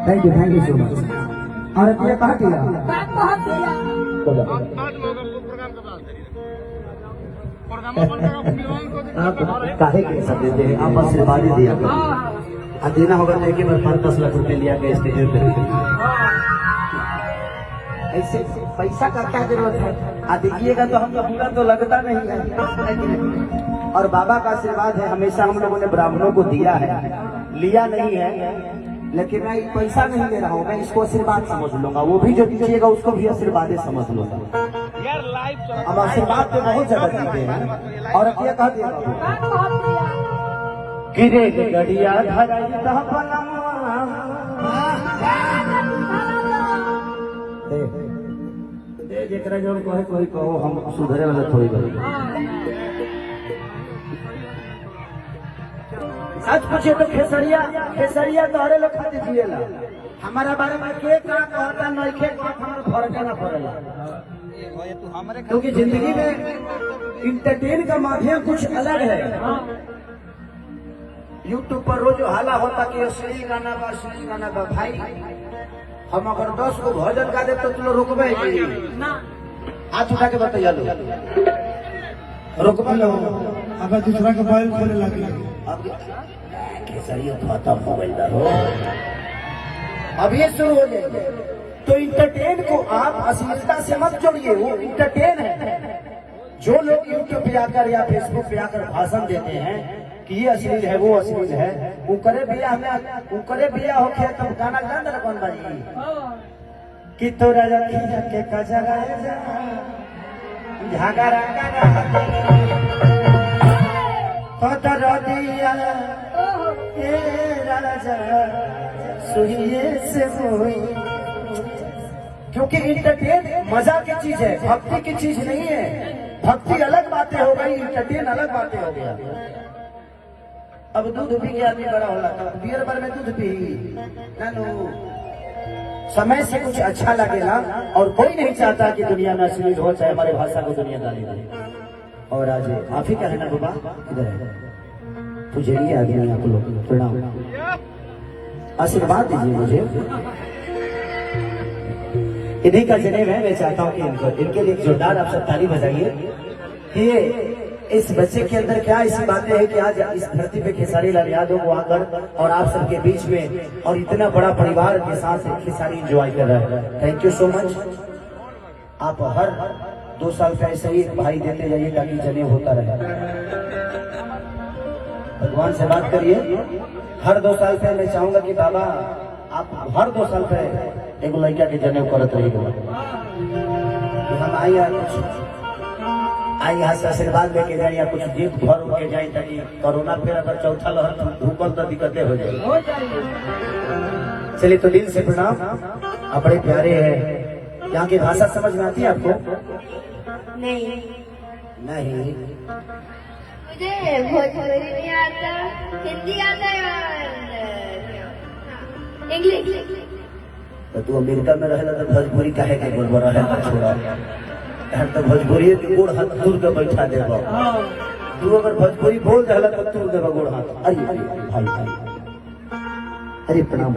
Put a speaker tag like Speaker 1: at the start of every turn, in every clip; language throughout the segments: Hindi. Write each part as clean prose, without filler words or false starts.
Speaker 1: Thank you so much. और ये कहा किया आप काहे के सब देते हैं, आप आशीर्वाद ही दिया करो। देना होगा तो एक बार 5-10 लाख रुपए लिया के स्टेज पे ऐसे पैसा का क्या जरूरत है। देखिएगा तो हमको बुरा तो लगता नहीं है। और बाबा का आशीर्वाद है, हमेशा हम लोगों ने ब्राह्मणों को दिया है, लिया नहीं है, लेकिन मैं पैसा नहीं दे रहा हूँ, मैं इसको आशीर्वाद समझ लूंगा। वो भी जो दीजिएगा उसको भी आशीर्वाद समझ लूंगा। अब आशीर्वाद पे बहुत जगह देते हैं। और क्या कह दिया गिरे गड़िया जेकरा जो कहे कोई कहो, हम सुधरे वाला थोड़ी बड़ी। सच पूछे तो खेसरिया तोहरे लोग खा दीजिएला। हमारा बारे में के का कहता नहीं खे हमारा फर्क ना पड़ेला, क्योंकि जिंदगी में इंटरटेन का माध्यम कुछ अलग है। यूट्यूब पर रोज हाला होता कि असली गाना बा भाई। हम अगर 10 को भजन गा दे तो तुम रोकबे ना, हाथ उठा के बताइए लो रोकबे लो।
Speaker 2: अगर दूसरा का मोबाइल खोले लगे
Speaker 1: अब केसरिया खत्म हो गई हो, अब ये शुरू हो जाएंगे। तो इंटरटेन को आप अश्लीलता से मत जोड़िए, वो इंटरटेन है। जो लोग यूट्यूब पे आकर या फेसबुक पे आकर भाषण देते हैं कि ये अश्लील है, वो अश्लील है, उकरे बिया होके तब गाना गाना कौन बाजी कि तोरा रखी के कजरा झगड़ा कतर दिया ए राजा सुइए से हुई। क्योंकि इंटरटेन मजा की चीज है, भक्ति की चीज नहीं है। भक्ति अलग बातें हो गई, इंटरटेन अलग बातें हो गया। अब दूध पी के आदमी बड़ा होला, बियर बार में दूध पी नानू। समय से कुछ अच्छा लगेगा, और कोई नहीं चाहता कि दुनिया में अश्लील हो, चाहे हमारे भाषा को दुनिया गाली दे। और आज आप ही कहना बाबा इधर है तुझे लिए आदमी, आप लोग प्रणाम आशीर्वाद दीजिए मुझे। इन्हीं का जनेब है, मैं चाहता हूँ कि इनके लिए जोरदार आप सब ताली बजाइए। ये इस बच्चे के अंदर क्या ऐसी बातें हैं कि आज इस धरती पे खेसारी लाल यादव को आकर और आप सबके बीच में और इतना बड़ा परिवार के साथ खेसारी एंजॉय कर रहा है। Thank you so much. आप हर 2 साल पे ऐसे ही भाई देते जाइए ताकि जनेब होता रहे। भगवान से बात करिए। हर 2 साल पे मैं चाहूंगा कि बाबा आप हर 2 साल पे एक लड़का के जनेब करत रहिएगा। हम आई यहाँ से आशीर्वाद लेके जाए या कुछ गिफ्ट घर के जाए, ताकि कोरोना फिर अगर चौथा लहर भूकल तो दिक्कतें हो जाए। चलिए तो दिल से प्रणाम। आप बड़े प्यारे हैं। यहाँ की भाषा समझ में आती है आपको?
Speaker 3: नहीं मुझे भोजपुरी नहीं आता, हिंदी आता है और इंग्लिश।
Speaker 1: तो तू अमेरिका में रहेला तो भोजपुरी काहे के बोल रहा है? छोड़ा तो भोजपुरी गोड़ हाथ दूर के बैठा देगा। तू अगर भोजपुरी बोल जाला तो तू देगा गोड़ हाथ। अरे भाई अरे प्रणाम।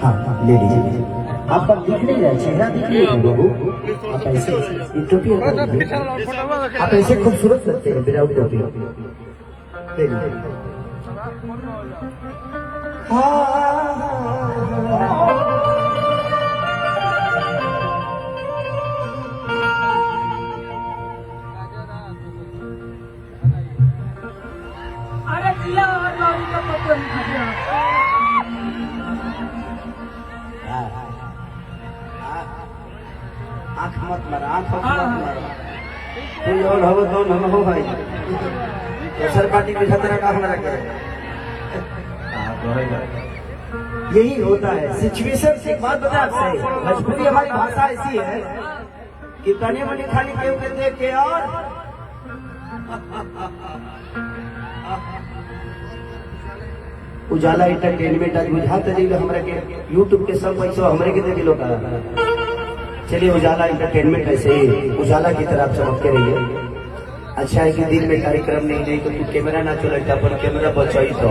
Speaker 1: हाँ ले लीजिए। आपका दिख नहीं रहा, चेहरा दिख नहीं रहा बाबू। आप ऐसे टोपी आप ऐसे खूबसूरत लगते हैं विदाउट टोपी। आँख मत मारा। कोई और हो तो न हो भाई, दूसर पार्टी में खतरा का हमारा क्या। यही होता है सिचुएशन। एक बात बता आपसे, भोजपुरी हमारी भाषा ऐसी है कि तने मने खाली केहू के देख के और उजाला एंटरटेनमेंट आज बुझाते नहीं हमारे के यूट्यूब के सब पैसा हमारे के दिलो का। चलिए उजाला एंटरटेनमेंट ऐसे ही उजाला की तरफ चमकते रहिए। अच्छा है कि दिन में कार्यक्रम नहीं नहीं तो कैमरा ना चले, अपन कैमरा बचाई तो।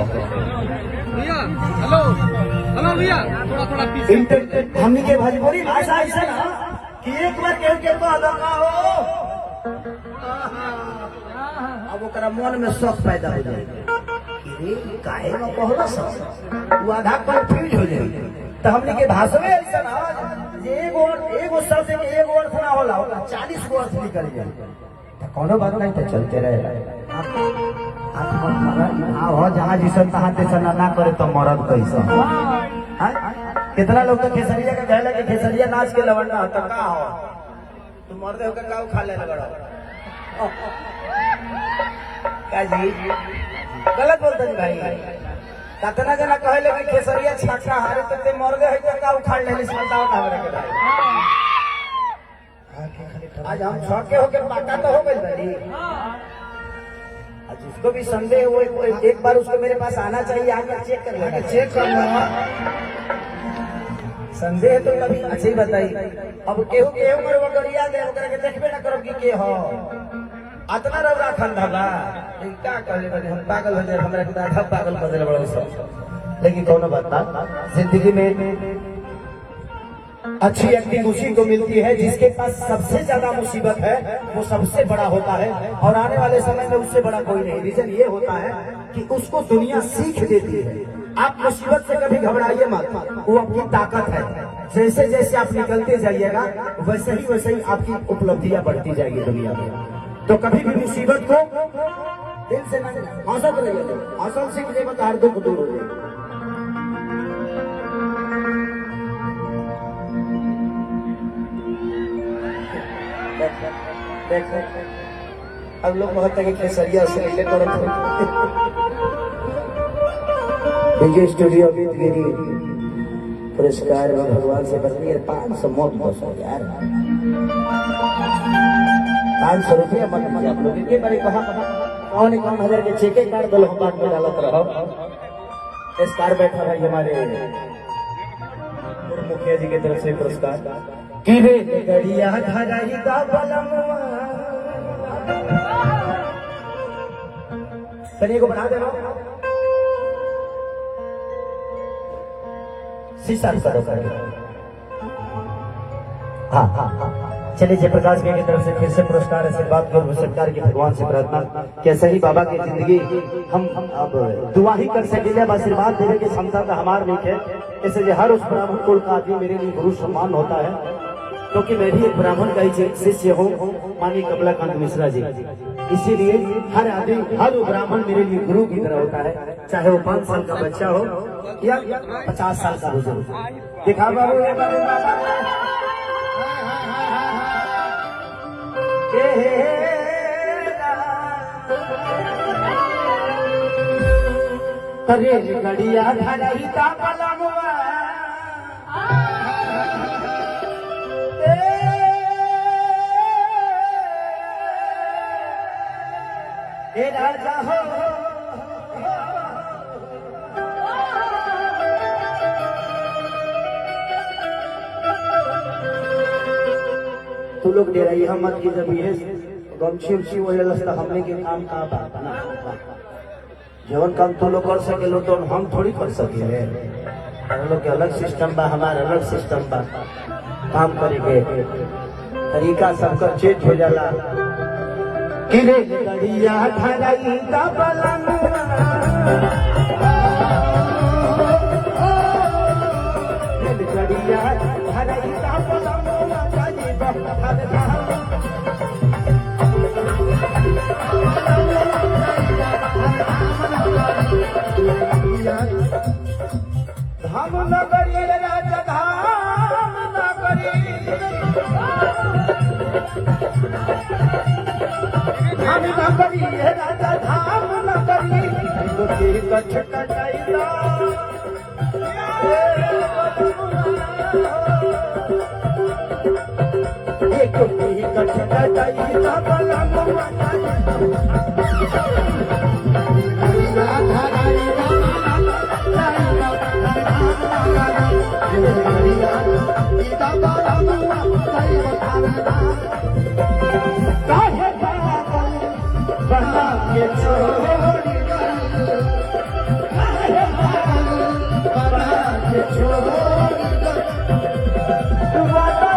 Speaker 1: हमने के भोजपुरी भाषा ऐसा ना कि एक बार कह के तो अदका हो अब ओकरा मन में शौक पैदा हो जाएगा कि रे काहे में कहला सब वो आधा कंफ्यूज हो जाए। तो हमने के भाषा में ऐसा ना एगो शब्द के एगो अर्थ ना होला 40 गो अर्थ निकल जाए। तो कोनो बात नहीं तो चलते रहे हो जहाँ जिस तहाँ ते ना करे तो मरद कैसा। कितना लोग तो खेसरिया का कहला कि खेसरिया नाच के लवंडा तो का हो तुम मर्दे होकर का खा ले लगड़ो का जी गलत बोलते हैं भाई। कतना जना कहले कि खेसरिया छाका हारे तो ते मर्दे है तो का उखाड़ ले इस बताओ ना हमरे के भाई। आज हम छके होके पाका तो हो गइल भाई। आज उसको भी संदेह हो एक बार उसको मेरे पास आना चाहिए आकर चेक कर लेना चेक कर लेना संदेह तो कभी अच्छी बताई। अब केहू केहू मर वो गरिया दे ओकरा के देखबे ना करब कि के हो अतना रौरा खंडा का कहले बने हम पागल हो जाए हमरा के आधा पागल कर देले बड़ा सब। लेकिन कोनो बात ना जिंदगी में अच्छी एक्टिंग उसी को मिलती है जिसके पास सबसे ज्यादा मुसीबत है वो सबसे बड़ा होता है और आने वाले समय में उससे बड़ा कोई नहीं। रीजन ये होता है कि उसको दुनिया सीख देती है। आप मुसीबत से कभी घबराइए मत, वो आपकी ताकत है। जैसे जैसे आप निकलते जाइएगा वैसे ही आपकी उपलब्धियां बढ़ती जाएगी दुनिया में। तो कभी भी मुसीबत को दिल से हौसत रहिए, हौसल सीख ले बता हर दुख दूर हो जाएगा। अब लोग कहते हैं कि खेसरिया से ले विजय स्टूडियो गिरी पुरस्कार में भगवान से बदली 500 मौत बस हो यार 500 रुपया मत दीजिए आप लोग के बारे कहा 51,000 के चेके कार्ड दल हम बात में डालत रहो। इस कार बैठा भाई हमारे पूर्व मुखिया जी की तरफ से पुरस्कार कि रे गड़िया धराई दा बलमवा तनी को बना दे लो शीशा करो करके। हाँ चलिए जयप्रकाश भैया की तरफ से फिर से पुरस्कार आशीर्वाद और सरकार की भगवान से प्रार्थना कैसे ही बाबा की जिंदगी हम अब दुआ ही कर सकेंगे। अब आशीर्वाद देने की क्षमता का हमार नहीं है। इसलिए हर उस ब्राह्मण कुल का आदमी मेरे लिए गुरु सम्मान होता है क्योंकि मैं भी एक ब्राह्मण का ही शिष्य हूँ माननीय कमलाकांत मिश्रा जी। इसीलिए हर आदमी हर ब्राह्मण मेरे लिए गुरु की तरह होता है, चाहे वो 5 साल का बच्चा हो या 50 साल का बुजुर्ग। दिखा बाबू अरे गड़िया धराई दा बलमवा ए राजा हो तू लोग दे रही हम मत की जब ये गमछी उमछी वो लस्ता हमने के काम का बात ना जवन काम तू लोग कर सके लो तो हम थोड़ी कर सके हम लोग के अलग सिस्टम बा हमारा अलग सिस्टम बा काम करे के तरीका सबका चेंज हो जाला। किरे गड़िया धराई दा बलमवा गड़िया धराई दा बलमवा जानी बहर धाम नगरी राजा धाम नगरी धाम नगरी राजा धाम नगरी गोटी कछ कटाईदा एक गोटी कछ कटाईदा बलमवा बना के छोड़ी बना के के छोड़ वादा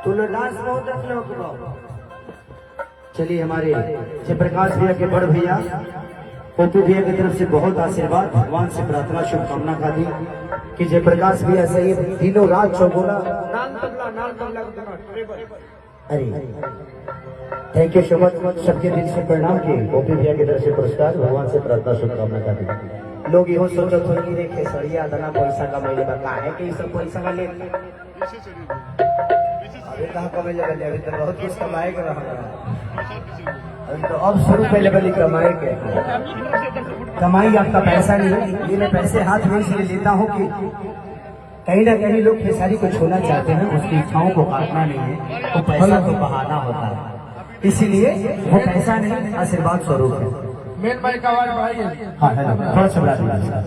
Speaker 1: तुलदास बहुत लोग। चलिए हमारे जयप्रकाश भैया के बड़ भैया पप्पू भैया की तरफ से बहुत आशीर्वाद, भगवान से प्रार्थना शुभकामना का दी कि जयप्रकाश भैया सही दिनों रात चौगुना। अरे थैंक यू सो मच, सबके दिल से प्रणाम की पप्पू भैया की तरफ से पुरस्कार, भगवान से प्रार्थना शुभकामना का दी। लोग यो सोचो थोड़ी देखे सरिया दाना पैसा कमाइले बा काहे के सब पैसा वाले अभी कहाँ कमाई लगे, अभी तो बहुत कुछ कमाए के रहा, अभी तो अब शुरू पहले वाली कमाए के कमाई आपका पैसा नहीं है। ये मैं पैसे हाथ में इसलिए लेता हूँ कि कहीं ना कहीं लोग खेसारी को छूना चाहते हैं, उसकी इच्छाओं को काटना नहीं है, तो पैसा तो बहाना होता है, इसीलिए वो पैसा नहीं आशीर्वाद स्वरूप है।
Speaker 2: मेन भाई का आवाज भाई है।
Speaker 1: हाँ है ना, थोड़ा सा बढ़ा दिया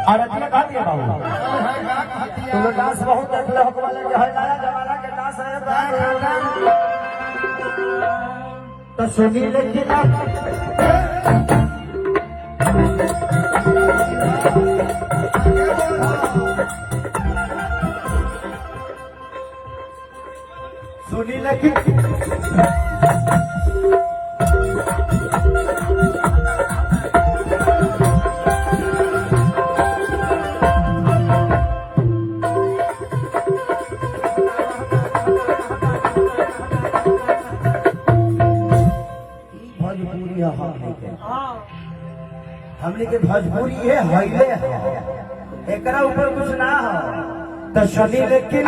Speaker 1: और अतिया कहा दिया बाबू तो डांस बहुत अगला वाले जो है नया जमाना के डांस है तो सुनी लेकिन सुनी लेकिन हमने के भोजपुरी है हईले एकरा ऊपर कुछ ना हो तो सुनी लेकिन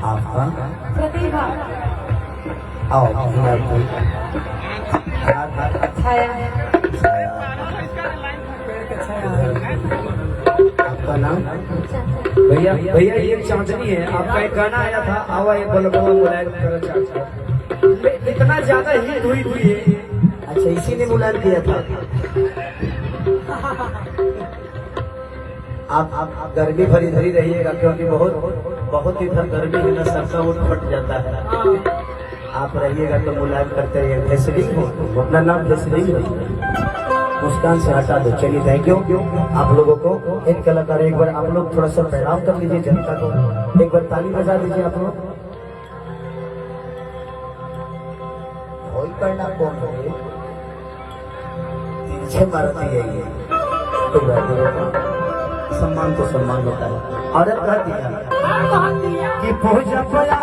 Speaker 1: आपका
Speaker 3: प्रतिभा
Speaker 1: आओ
Speaker 3: छाया
Speaker 1: आपका नाम भैया भैया ये चांदनी है, आपका एक गाना आया था आवा ये बलबला मुलायम करो चाचा, इतना ज्यादा हिट हुई है। अच्छा इसी ने मुलायम किया था। आप गर्मी भरी धरी रहिएगा क्योंकि बहुत इधर गर्मी है ना, सबका उठ फट जाता है। आप रहिएगा तो मुलायम करते रहिए। फैसलिंग हो अपना नाम फैसलिंग हो, मुस्कान से हटा दो। चलिए थैंक यू आप लोगों को। इन कलाकार एक बार आप लोग थोड़ा सा प्रणाम कर लीजिए जनता को, एक बार ताली बजा दीजिए आप लोग। कोई करना कौन है पीछे मारती है ये तो सम्मान तो सम्मान होता है। औरत कह दिया कि पूजा पया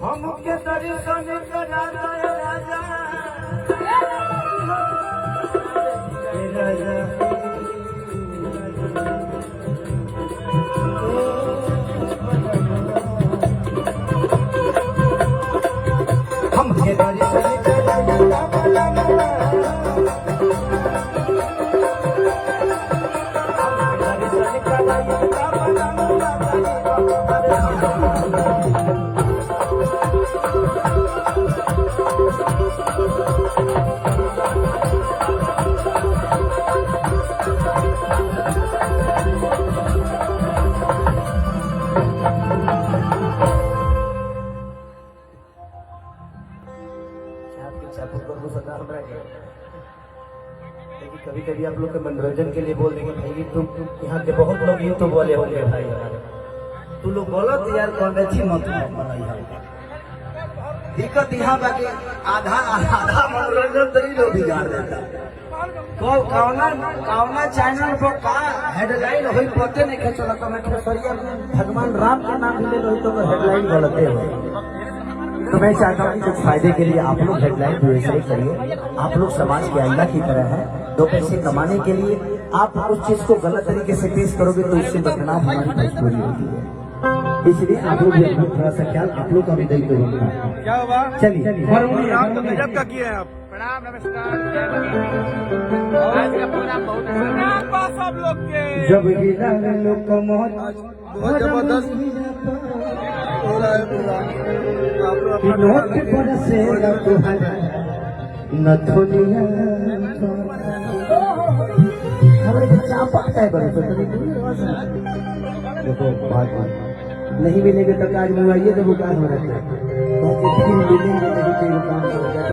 Speaker 1: हमके दर्शन करा दे राजा हे राजा हमके दर्शन करा दे कभी कभी आप लोग के मनोरंजन के लिए बोल देंगे भाई तुम यहाँ के बहुत लोग यूट्यूब वाले होंगे भाई तू लोग बोलो तो यार कौन अच्छी मत दिक्कत यहाँ बाकी आधा आधा मनोरंजन तो नहीं लोग बिगाड़ देता तो कौना चैनल पर का हेडलाइन हो पते नहीं खेचला तो मैं खेसरिया भगवान राम का नाम ले लो तो हेडलाइन गलत है तो मैं चाहता हूँ कि कुछ फायदे के लिए आप लोग हेडलाइन भी वैसे ही करिए आप लोग समाज के आईना की तरह है दो पैसे कमाने के लिए आप उस चीज को गलत तरीके से पेश करोगे तो उससे बदनाम हमारी मजबूरी होती है इसलिए आप लोग भी थोड़ा सा ख्याल आप लोग का भी दायित्व होगा
Speaker 2: क्या हुआ
Speaker 1: चलिए
Speaker 2: गजब का किए हैं आप प्रणाम नमस्कार आज का प्रोग्राम बहुत प्रणाम बा सब लोग के
Speaker 1: जब गिरा लोग को मौत
Speaker 2: बहुत जबरदस्त हो रहा है पूरा
Speaker 1: नोट पर से न थोलिया हमारे बच्चा पकता है बड़े देखो बात नहीं मिलेंगे तो आज मंगवाइए तो वो काम हो रहा है मिलेंगे नहीं तो काम हो जाए